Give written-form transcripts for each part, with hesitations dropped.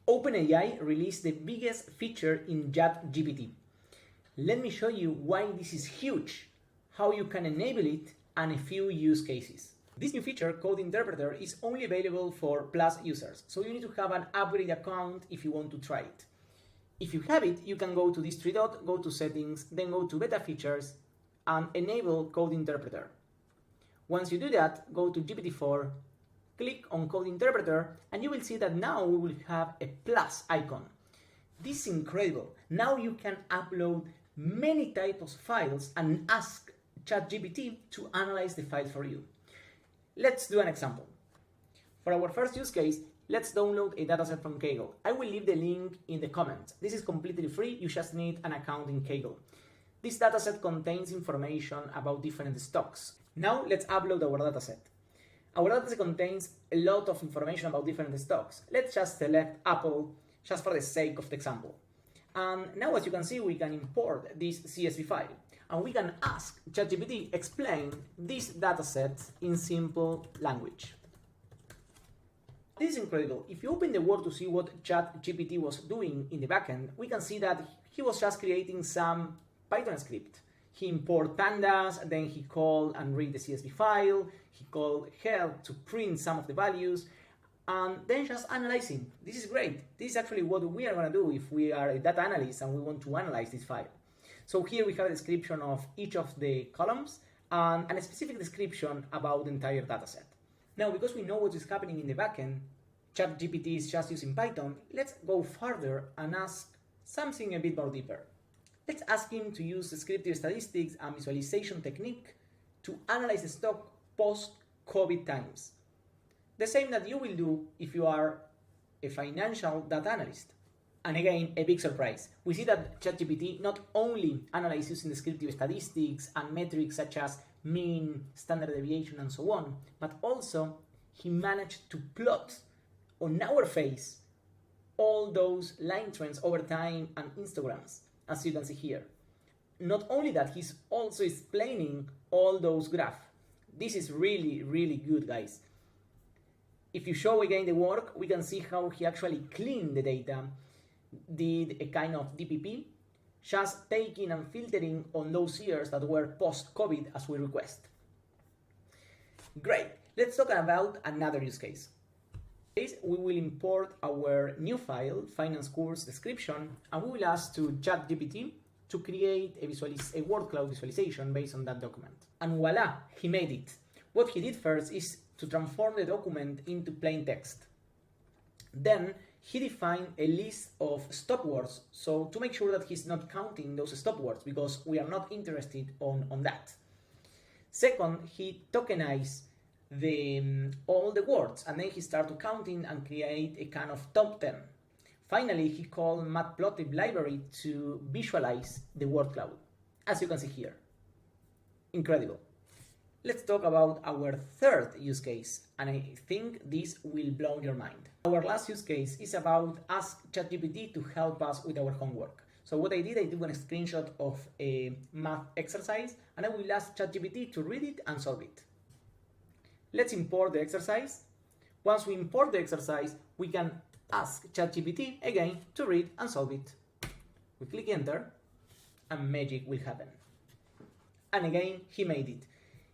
OpenAI released the biggest feature in ChatGPT. Let me show you why this is huge, how you can enable it, and a few use cases. This new feature, Code Interpreter, is only available for Plus users, so you need to have an upgrade account if you want to try it. If you have it, you can go to this three dot, go to Settings, then go to Beta Features, and enable Code Interpreter. Once you do that, go to GPT-4, click on Code Interpreter, and you will see that now we will have a plus icon. This is incredible. Now you can upload many types of files and ask ChatGPT to analyze the file for you. Let's do an example. For our first use case, let's download a dataset from Kaggle. I will leave the link in the comments. This is completely free, you just need an account in Kaggle. This dataset contains information about different stocks. Now let's upload our dataset. Our dataset contains a lot of information about different stocks. Let's just select Apple, just for the sake of the example. And now, as you can see, we can import this CSV file. And we can ask ChatGPT explain this dataset in simple language. This is incredible. If you open the Word to see what ChatGPT was doing in the backend, we can see that he was just creating some Python script. He imported pandas, then he called and read the CSV file, he called help to print some of the values, and then just analyzing. This is great. This is actually what we are going to do if we are a data analyst and we want to analyze this file. So here we have a description of each of the columns and a specific description about the entire dataset. Now, because we know what is happening in the backend, ChatGPT is just using Python, let's go further and ask something a bit more deeper. Let's ask him to use descriptive statistics and visualization technique to analyze the stock post-COVID times. The same that you will do if you are a financial data analyst. And again, a big surprise. We see that ChatGPT not only analyzes using descriptive statistics and metrics such as mean, standard deviation, and so on, but also he managed to plot on our face all those line trends over time and histograms, as you can see here. Not only that, he's also explaining all those graphs. This is really, really good, guys. If you show again the work, we can see how he actually cleaned the data, did a kind of DPP, just taking and filtering on those years that were post-COVID as we request. Great, let's talk about another use case. We will import our new file, finance course description, and we will ask to ChatGPT to create a word cloud visualization based on that document. And voila, he made it. What he did first is to transform the document into plain text. Then he defined a list of stop words, so to make sure that he's not counting those stop words, because we are not interested on that. Second, he tokenized all the words, and then he started counting and create a kind of top 10. Finally, he called Matplotlib library to visualize the word cloud, as you can see here. Incredible. Let's talk about our third use case, and I think this will blow your mind. Our last use case is about ask ChatGPT to help us with our homework. So what I did a screenshot of a math exercise, and I will ask ChatGPT to read it and solve it. Let's import the exercise. Once we import the exercise, we can ask ChatGPT again to read and solve it. We click enter, and magic will happen. And again, he made it.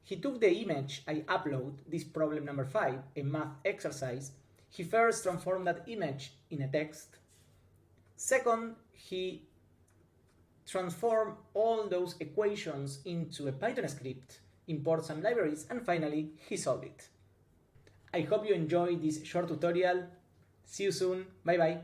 He took the image I upload, this problem number 5, a math exercise. He first transformed that image in a text. Second, he transformed all those equations into a Python script, import some libraries, and finally, he solved it. I hope you enjoyed this short tutorial. See you soon. Bye bye.